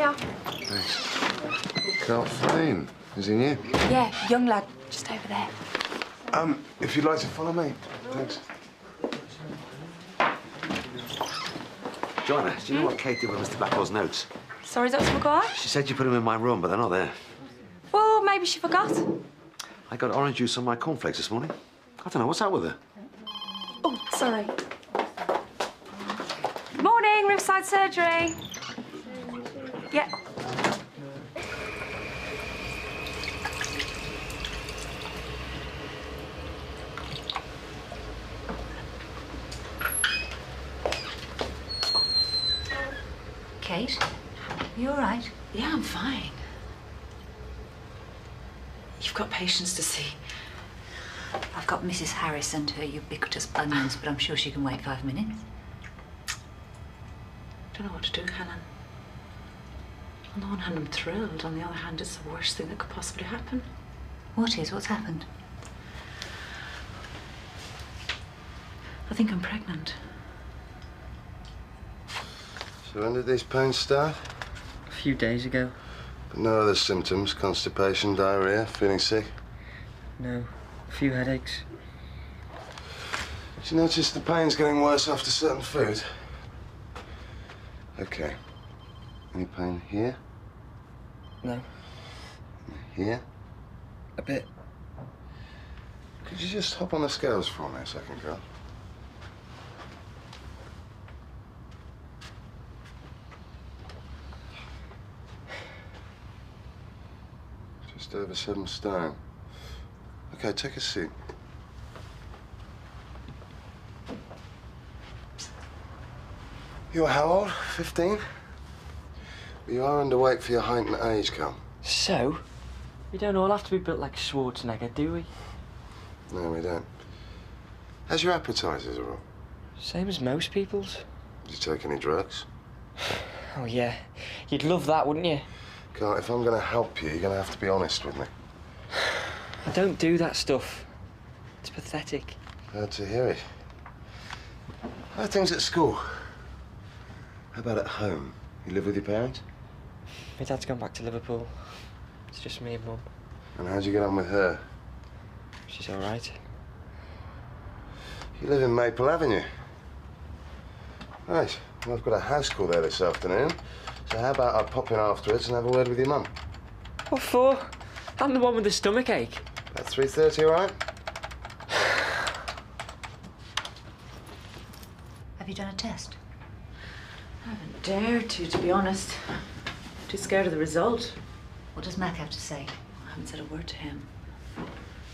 Yeah. Thanks. Carl Flynn. Is he new? Yeah, young lad, just over there. If you'd like to follow me. Thanks. Joanna, do you know what Kate did with Mr. Blackwell's notes? Sorry, Dr. McGuire? She said you put them in my room, but they're not there. Well, maybe she forgot. I got orange juice on my cornflakes this morning. I don't know, what's up with her? Oh, sorry. Morning, Riverside Surgery. Yeah. Kate, you all right? Yeah, I'm fine. You've got patients to see. I've got Mrs. Harris and her ubiquitous onions, but I'm sure she can wait 5 minutes. Don't know what to do, Helen. On the one hand, I'm thrilled. On the other hand, it's the worst thing that could possibly happen. What is? What's happened? I think I'm pregnant. So when did these pains start? A few days ago. But no other symptoms? Constipation, diarrhea, feeling sick? No. A few headaches. Do you notice the pain's getting worse after certain food? Okay. Any pain here? No. Here? A bit. Could you just hop on the scales for me a second, girl? Just over 7 stone. Okay, take a seat. You're how old? 15? You are underweight for your height and age, Carl. So? We don't all have to be built like Schwarzenegger, do we? No, we don't. How's your appetite, as a rule? Same as most people's. Did you take any drugs? Oh, yeah. You'd love that, wouldn't you? Carl, if I'm going to help you, you're going to have to be honest with me. I don't do that stuff. It's pathetic. Glad to hear it. How are things at school? How about at home? You live with your parents? My dad's gone back to Liverpool. It's just me and Mum. And how'd you get on with her? She's all right. You live in Maple Avenue. Right. Well, I've got a house call there this afternoon. So how about I pop in afterwards and have a word with your mum? What for? I'm the one with the stomach ache. At 3:30, all right? Have you done a test? I haven't dared to be honest. Too scared of the result. What does Mac have to say? I haven't said a word to him.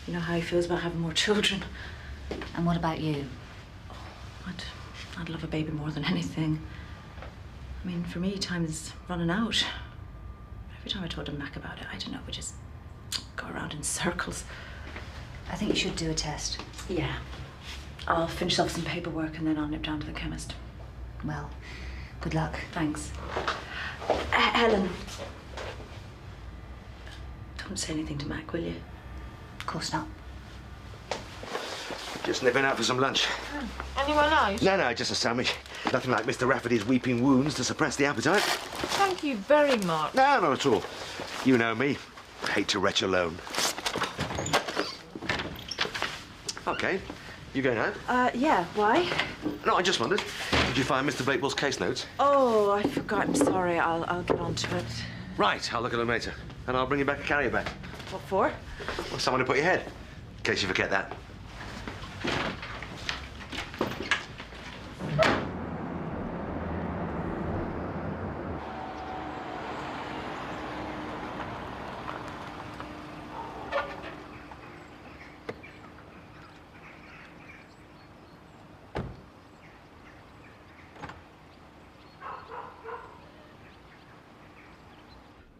You know how he feels about having more children. And what about you? I'd love a baby more than anything. I mean, for me, time is running out. Every time I told him Mac about it, I don't know, we just go around in circles. I think you should do a test. Yeah. I'll finish off some paperwork and then I'll nip down to the chemist. Well, good luck. Thanks. Helen. Don't say anything to Mac, will you? Of course not. Just nipping out for some lunch. Anyone else? No, just a sandwich. Nothing like Mr. Rafferty's weeping wounds to suppress the appetite. Thank you very much. No, not at all. You know me. Hate to retch alone. Okay. You going out? Yeah. Why? No, I just wondered. Did you find Mr. Blakewell's case notes? Oh, I forgot. I'm sorry. I'll get on to it. Right, I'll look at them later. And I'll bring you back a carrier bag. What for? Well, someone to put your head. In case you forget that.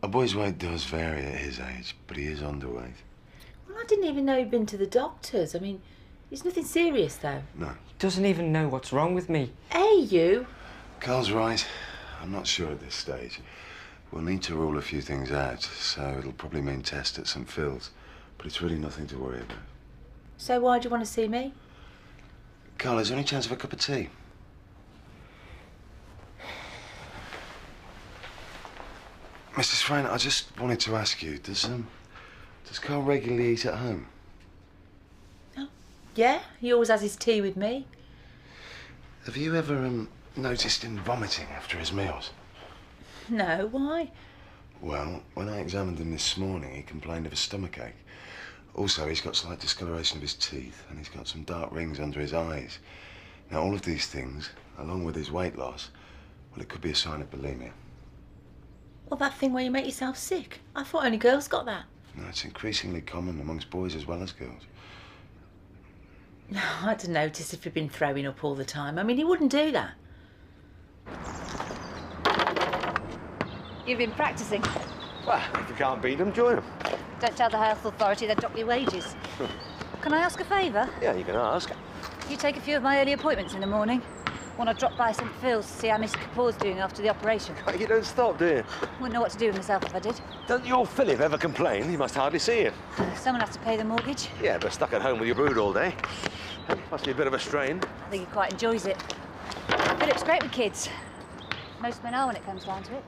A boy's weight does vary at his age, but he is underweight. Well, I didn't even know he'd been to the doctors. I mean, it's nothing serious, though. No. Doesn't even know what's wrong with me. Hey, you. Carl's right. I'm not sure at this stage. We'll need to rule a few things out, so it'll probably mean tests at St. Phil's. But it's really nothing to worry about. So why do you want to see me? Carl, is there any chance of a cup of tea? Mrs. Frayne, I just wanted to ask you, does Carl regularly eat at home? Yeah, he always has his tea with me. Have you ever noticed him vomiting after his meals? No, why? Well, when I examined him this morning, he complained of a stomachache. Also, he's got slight discoloration of his teeth, and he's got some dark rings under his eyes. Now, all of these things, along with his weight loss, well, it could be a sign of bulimia. Well, that thing where you make yourself sick. I thought only girls got that. No, it's increasingly common amongst boys as well as girls. No, I'd have noticed if he'd been throwing up all the time. I mean, he wouldn't do that. You've been practising. Well, if you can't beat them, join them. Don't tell the health authority they'll drop your wages. Can I ask a favour? Yeah, you can ask. You take a few of my early appointments in the morning. Want to drop by St Phil's to see how Mr Kapoor's doing after the operation. You don't stop, do you? Wouldn't know what to do with myself if I did. Doesn't your Philip ever complain? He must hardly see you. Someone has to pay the mortgage. Yeah, but stuck at home with your brood all day. Must be a bit of a strain. I think he quite enjoys it. Philip's great with kids. Most men are when it comes down to it.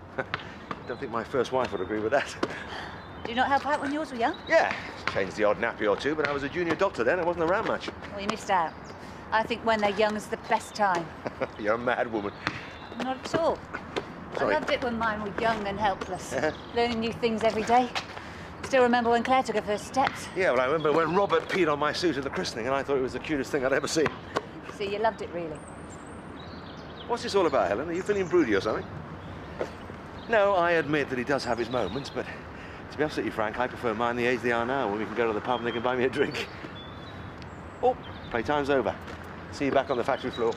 Don't think my first wife would agree with that. Do you not help out when yours were young? Yeah, changed the odd nappy or two, but I was a junior doctor then. I wasn't around much. Well, you missed out. I think when they're young is the best time. You're a mad woman. Not at all. Sorry. I loved it when mine were young and helpless. Learning new things every day. Still remember when Claire took her first steps. Yeah, well, I remember when Robert peed on my suit at the christening, and I thought it was the cutest thing I'd ever seen. See, you loved it, really. What's this all about, Helen? Are you feeling broody or something? No, I admit that he does have his moments, but to be absolutely frank, I prefer mine the age they are now, when we can go to the pub and they can buy me a drink. Oh, playtime's over. See you back on the factory floor.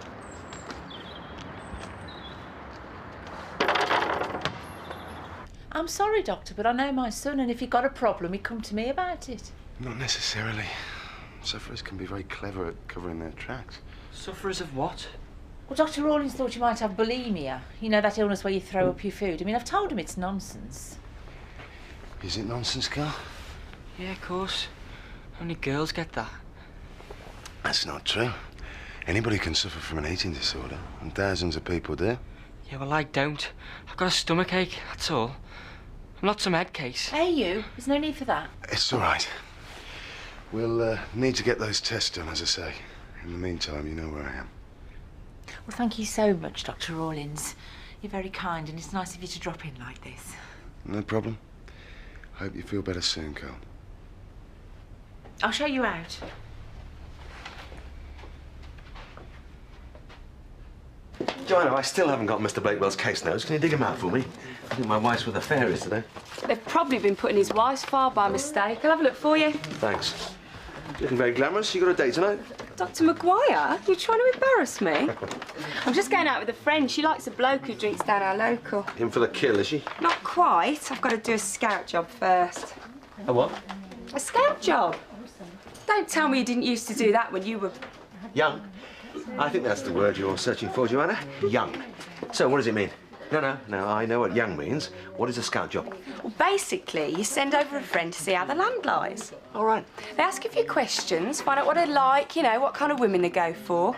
I'm sorry, Doctor, but I know my son, and if he got a problem, he'd come to me about it. Not necessarily. Sufferers can be very clever at covering their tracks. Sufferers of what? Well, Dr. Rawlins thought you might have bulimia. You know, that illness where you throw up your food. I mean, I've told him it's nonsense. Is it nonsense, Carl? Yeah, of course. Only girls get that. That's not true. Anybody can suffer from an eating disorder, and thousands of people do. Yeah, well, I don't. I've got a stomachache, that's all. I'm not some head case. Hey, you. There's no need for that. It's all right. We'll need to get those tests done, as I say. In the meantime, you know where I am. Well, thank you so much, Dr. Rawlins. You're very kind, and it's nice of you to drop in like this. No problem. Hope you feel better soon, Carl. I'll show you out. Joanna, I still haven't got Mr. Blakewell's case notes. Can you dig them out for me? I think my wife's with the fairies today. They've probably been put in his wife's file by mistake. I'll have a look for you. Thanks. Looking very glamorous. You got a date tonight? Dr. Maguire, you're trying to embarrass me? I'm just going out with a friend. She likes a bloke who drinks down our local. In for the kill, is she? Not quite. I've got to do a scout job first. A what? A scout job? Don't tell me you didn't used to do that when you were... Young. I think that's the word you're searching for, Joanna. Young. So, what does it mean? No, I know what young means. What is a scout job? Well, basically, you send over a friend to see how the land lies. All right. They ask a few questions, find out what they like, you know, what kind of women they go for.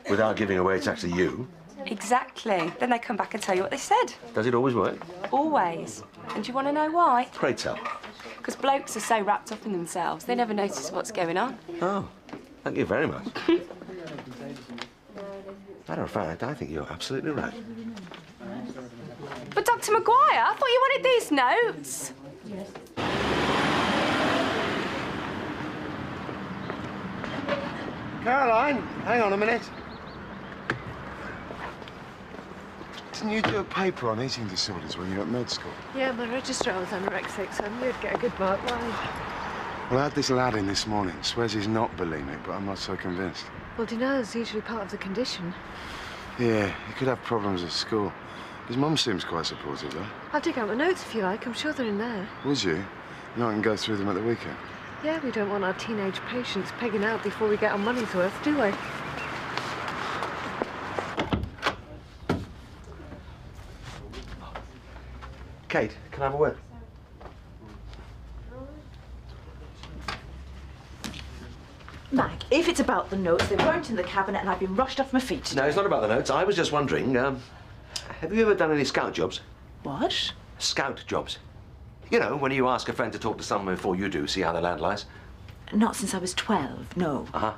Without giving away it's actually you. Exactly. Then they come back and tell you what they said. Does it always work? Always. And do you want to know why? Pray tell. Because blokes are so wrapped up in themselves, they never notice what's going on. Oh, thank you very much. Matter of fact, I think you're absolutely right. But Dr. Maguire, I thought you wanted these notes. Caroline, hang on a minute. Didn't you do a paper on eating disorders when you were at med school? Yeah, my registrar was anorexic, so I knew I'd get a good mark. Why? Well, I had this lad in this morning. Swears he's not bulimic, but I'm not so convinced. Well, denial is usually part of the condition. Yeah, he could have problems at school. His mum seems quite supportive, though. I'll dig out my notes if you like. I'm sure they're in there. Would you? You know, I can go through them at the weekend. Yeah, we don't want our teenage patients pegging out before we get our money's worth, do we? Kate, can I have a word? Mag, if it's about the notes, they weren't in the cabinet and I've been rushed off my feet. No, it's not about the notes. I was just wondering, have you ever done any scout jobs? What? Scout jobs. You know, when you ask a friend to talk to someone before you do, see how the land lies. Not since I was 12, no. Uh-huh.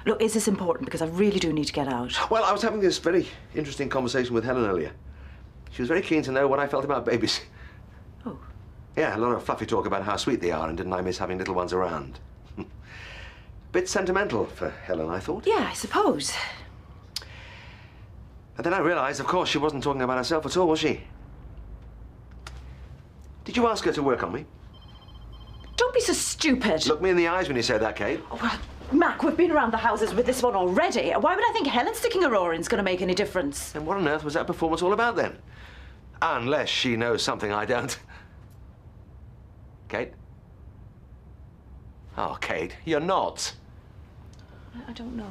Look, is this important? Because I really do need to get out. Well, I was having this very interesting conversation with Helen earlier. She was very keen to know what I felt about babies. Oh. Yeah, a lot of fluffy talk about how sweet they are and didn't I miss having little ones around. Bit sentimental for Helen, I thought. Yeah, I suppose. And then I realized, of course, she wasn't talking about herself at all, was she? Did you ask her to work on me? Don't be so stupid. Look me in the eyes when you say that, Kate. Oh, well, Mac, we've been around the houses with this one already. Why would I think Helen sticking her oar in's going to make any difference? And what on earth was that performance all about then? Unless she knows something I don't. Kate? Oh, Kate, you're not. I don't know.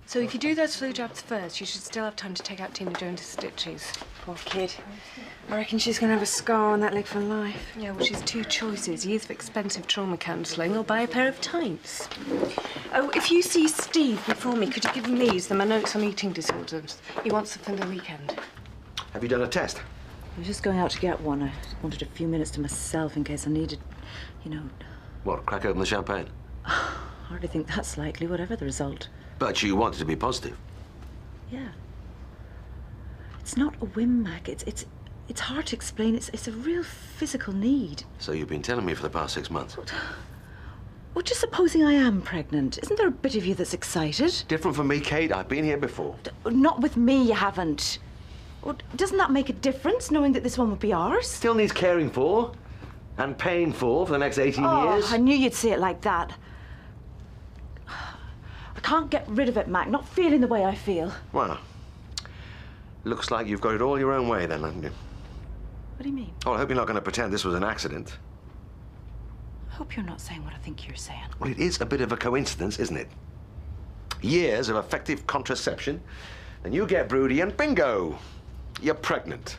So if you do those flu jabs first, you should still have time to take out Tina Jones' stitches. Poor kid. I reckon she's going to have a scar on that leg for life. Yeah, well, she's two choices. Either expensive trauma counselling or buy a pair of tights. Oh, if you see Steve before me, could you give him these? They're my notes on eating disorders. He wants them for the weekend. Have you done a test? I was just going out to get one. I wanted a few minutes to myself in case I needed, you know... What, crack open the champagne? Hardly think that's likely, whatever the result. But you wanted to be positive. Yeah. It's not a whim, Mac. It's hard to explain. It's a real physical need. So you've been telling me for the past 6 months. Well, just supposing I am pregnant, isn't there a bit of you that's excited? Different from me, Kate. I've been here before. Not with me, you haven't. Well, doesn't that make a difference, knowing that this one would be ours? Still needs caring for and paying for the next 18 years. I knew you'd say it like that. I can't get rid of it, Mac. Not feeling the way I feel. Well, looks like you've got it all your own way then, haven't you? What do you mean? Oh, I hope you're not going to pretend this was an accident. I hope you're not saying what I think you're saying. Well, it is a bit of a coincidence, isn't it? Years of effective contraception, and you get broody and bingo! You're pregnant.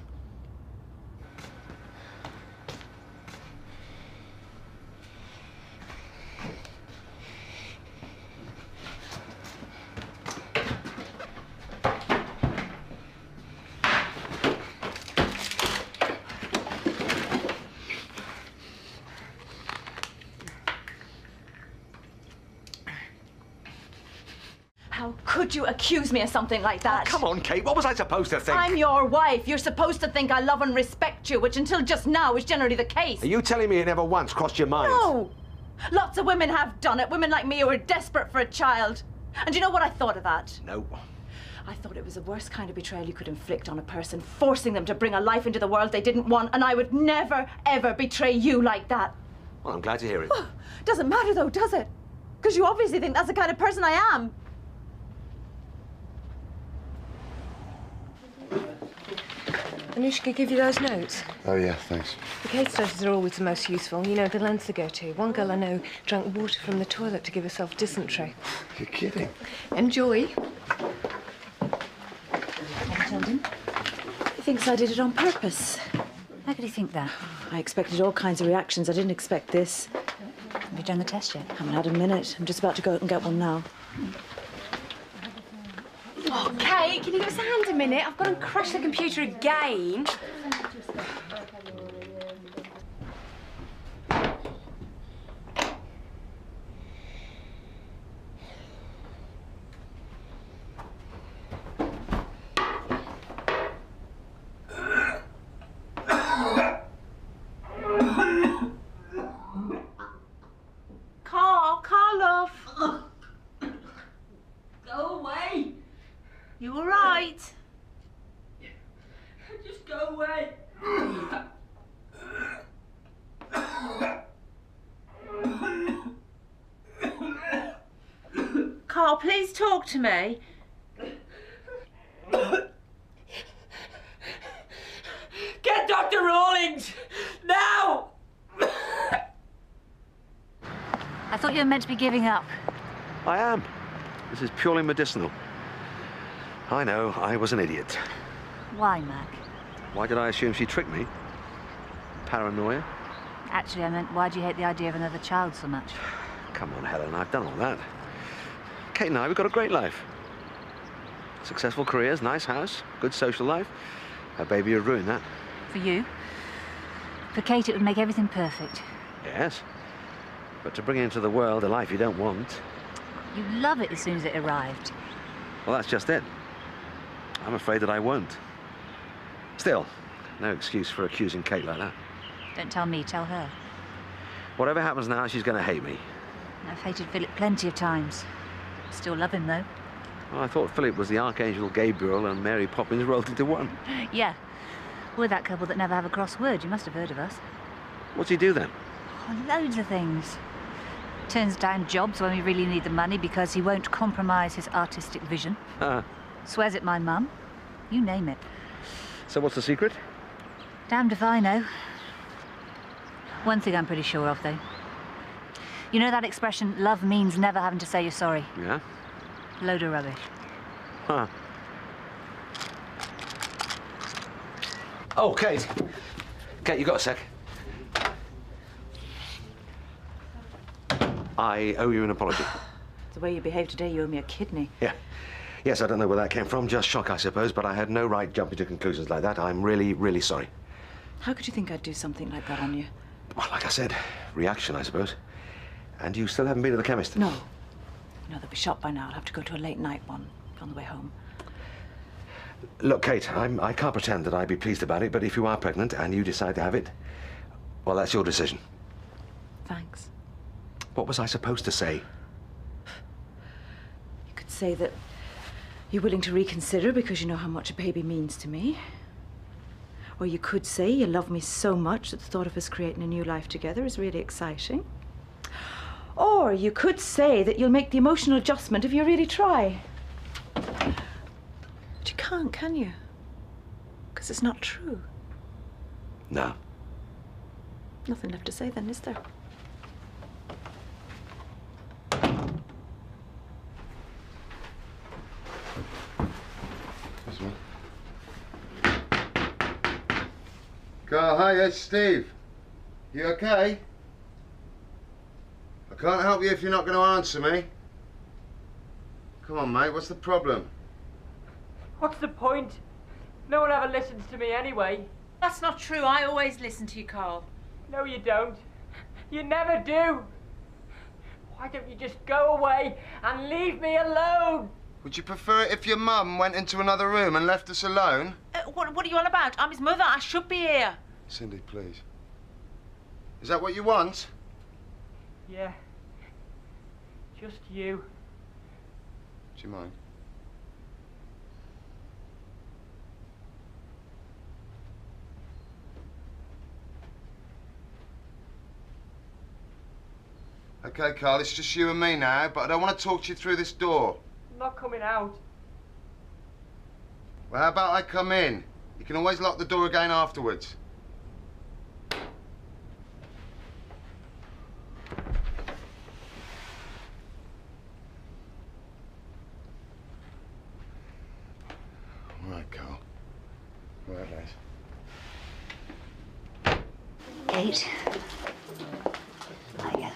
How could you accuse me of something like that? Oh, come on, Kate. What was I supposed to think? I'm your wife. You're supposed to think I love and respect you, which until just now is generally the case. Are you telling me it never once crossed your mind? No! Lots of women have done it. Women like me who are desperate for a child. And do you know what I thought of that? No. I thought it was the worst kind of betrayal you could inflict on a person, forcing them to bring a life into the world they didn't want, and I would never, ever betray you like that. Well, I'm glad to hear it. Doesn't matter though, does it? Because you obviously think that's the kind of person I am. Anushka, give you those notes. Oh, yeah, thanks. The case studies are always the most useful. You know, the lengths they go to. One girl I know drank water from the toilet to give herself dysentery. You're kidding. Enjoy. Have you told him? He thinks I did it on purpose. How could he think that? I expected all kinds of reactions. I didn't expect this. Have you done the test yet? Haven't had a minute. I'm just about to go out and get one now. Oh, Kate, can you give us a hand a minute? I've got to crash the computer again. Carl, love. Go away. You all right? Just go away. Carl, please talk to me. Get Dr. Rawlings! Now! I thought you were meant to be giving up. I am. This is purely medicinal. I know, I was an idiot. Why, Mac? Why did I assume she tricked me? Paranoia? Actually, I meant, why do you hate the idea of another child so much? Come on, Helen, I've done all that. Kate and I, we've got a great life. Successful careers, nice house, good social life. Her baby would ruin that. For you. For Kate, it would make everything perfect. Yes. But to bring into the world a life you don't want... You'd love it as soon as it arrived. Well, that's just it. I'm afraid that I won't. Still, no excuse for accusing Kate like that. Don't tell me, tell her. Whatever happens now, she's going to hate me. I've hated Philip plenty of times. Still love him, though. Well, I thought Philip was the Archangel Gabriel and Mary Poppins rolled into one. Yeah. We're that couple that never have a cross word. You must have heard of us. What's he do then? Oh, loads of things. Turns down jobs when we really need the money because he won't compromise his artistic vision. Swears at my mum. You name it. So what's the secret? Damned if I know. One thing I'm pretty sure of, though. You know that expression, love means never having to say you're sorry? Yeah? Load of rubbish. Huh. Oh, Kate. Kate, you got a sec? I owe you an apology. The way you behaved today, you owe me a kidney. Yeah. Yes, I don't know where that came from. Just shock, I suppose, but I had no right jumping to conclusions like that. I'm really, really sorry. How could you think I'd do something like that on you? Well, like I said, reaction, I suppose. And you still haven't been to the chemist? No. No, they'll be shot by now. I'll have to go to a late night one on the way home. Look, Kate, I can't pretend that I'd be pleased about it, but if you are pregnant and you decide to have it, well, that's your decision. Thanks. What was I supposed to say? You could say that you're willing to reconsider because you know how much a baby means to me. Or you could say you love me so much that the thought of us creating a new life together is really exciting. Or you could say that you'll make the emotional adjustment if you really try. But you can't, can you? Because it's not true. No. Nothing left to say then, is there? Carl, hi, it's Steve. You okay? I can't help you if you're not going to answer me. Come on, mate, what's the problem? What's the point? No one ever listens to me anyway. That's not true. I always listen to you, Carl. No, you don't. You never do. Why don't you just go away and leave me alone? Would you prefer it if your mum went into another room and left us alone? What are you on about? I'm his mother. I should be here. Cindy, please. Is that what you want? Yeah. Just you. Do you mind? Okay, Carl, it's just you and me now, but I don't want to talk to you through this door. I'm not coming out. Well, how about I come in? You can always lock the door again afterwards. All right, Carl. All right, Les. Kate. There you go.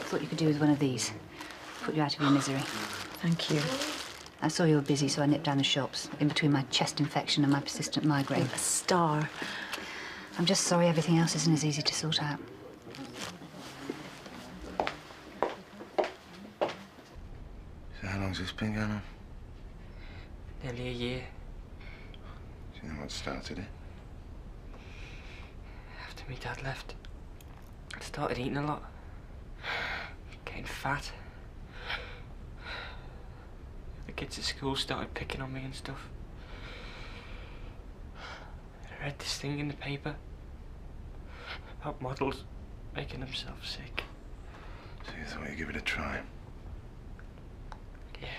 Thought you could do with one of these. Put you out of your misery. Thank you. I saw you were busy, so I nipped down the shops, in between my chest infection and my persistent migraine. You're a star. I'm just sorry everything else isn't as easy to sort out. So how long's this been going on? Nearly a year. Do you know what started it? After my dad left, I started eating a lot. Getting fat. The kids at school started picking on me and stuff. I read this thing in the paper about models making themselves sick. So you thought you'd give it a try? Yeah.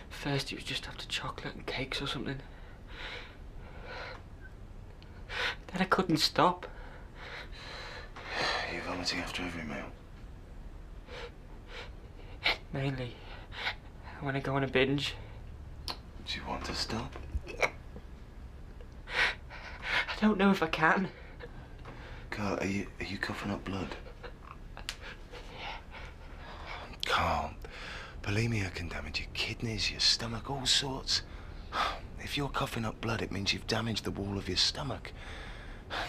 First it was just after chocolate and cakes or something. Then I couldn't stop. Are you vomiting after every meal? Mainly when I go on a binge. Do you want to stop? I don't know if I can. Carl, are you coughing up blood? Carl, Bulimia can damage your kidneys, your stomach, all sorts. If you're coughing up blood, it means you've damaged the wall of your stomach.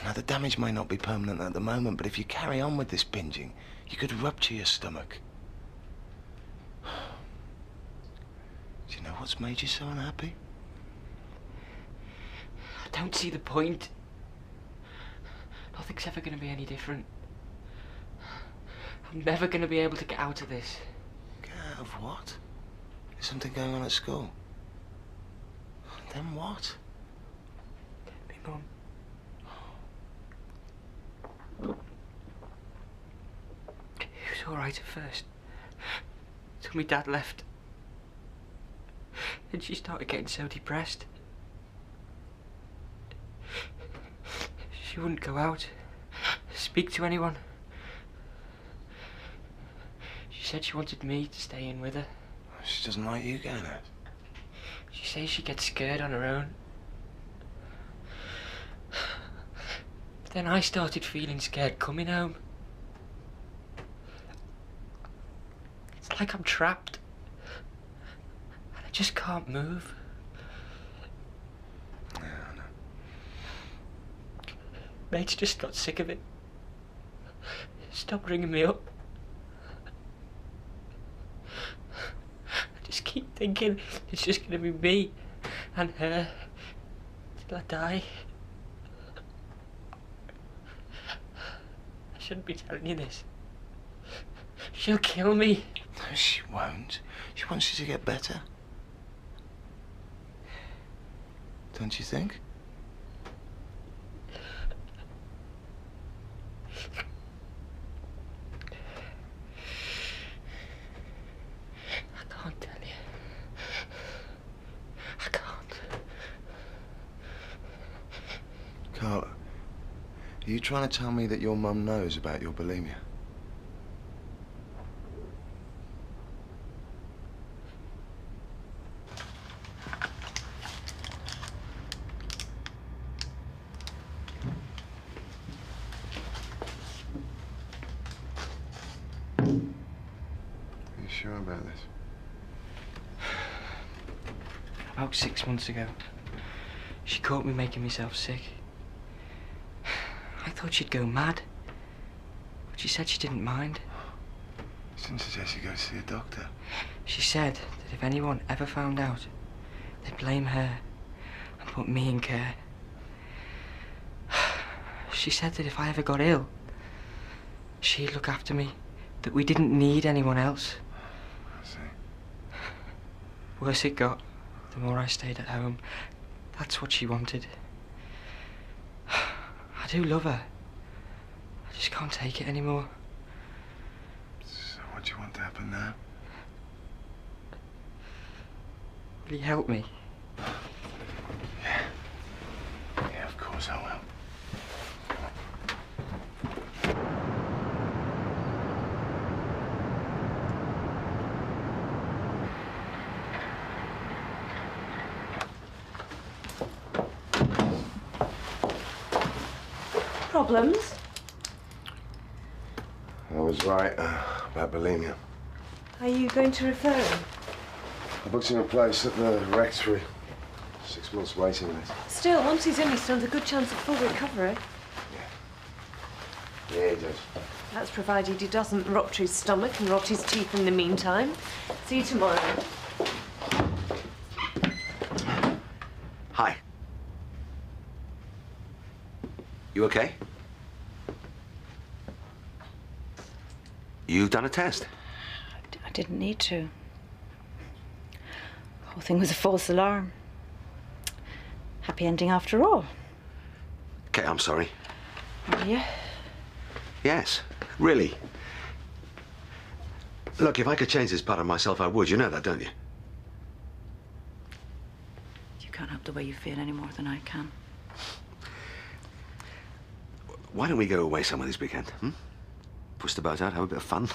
Now, the damage may not be permanent at the moment, but if you carry on with this binging, you could rupture your stomach. Do you know what's made you so unhappy? I don't see the point. Nothing's ever going to be any different. I'm never going to be able to get out of this. Get out of what? Is something going on at school? Then what? Me mum. It was all right at first. Till my dad left. And she started getting so depressed. She wouldn't go out, speak to anyone. She said she wanted me to stay in with her. She doesn't like you going out. She says she gets scared on her own. But then I started feeling scared coming home. It's like I'm trapped. And I just can't move. Yeah, I know. Mate's just got sick of it. Stopped ringing me up. I just keep thinking it's just gonna be me and her till I die. I shouldn't be telling you this. She'll kill me. No, she won't. She wants you to get better. Don't you think? I can't tell you. I can't. Carl, are you trying to tell me that your mum knows about your bulimia? Are you sure about this? About 6 months ago, she caught me making myself sick. I thought she'd go mad, but she said she didn't mind. She didn't suggest you go see a doctor. She said that if anyone ever found out, they'd blame her and put me in care. She said that if I ever got ill, she'd look after me, that we didn't need anyone else. I see. Worse it got, the more I stayed at home. That's what she wanted. I do love her. I just can't take it anymore. So what do you want to happen now? Will you help me? Yeah. Yeah, of course I will. Problems? I was right about bulimia. Are you going to refer him? I booked him a place at the rectory. 6 months waiting list. Still, once he's in, he stands a good chance of full recovery. Yeah, he does. That's provided he doesn't rupture his stomach and rot his teeth in the meantime. See you tomorrow. Hi. You okay? You've done a test. I didn't need to. The whole thing was a false alarm. Happy ending after all. Okay, I'm sorry. Are you? Yes, really. Look, if I could change this part of myself, I would. You know that, don't you? You can't help the way you feel any more than I can. Why don't we go away somewhere this weekend? Push the boat out, have a bit of fun.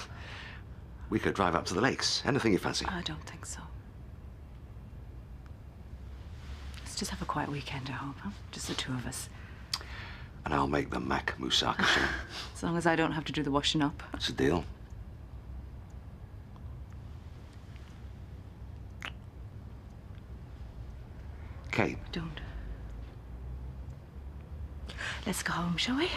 We could drive up to the lakes. Anything you fancy? I don't think so. Let's just have a quiet weekend at home, huh? Just the two of us. And I'll make the mac moussaka soon. As long as I don't have to do the washing up. That's a deal. Kate. Don't. Let's go home, shall we?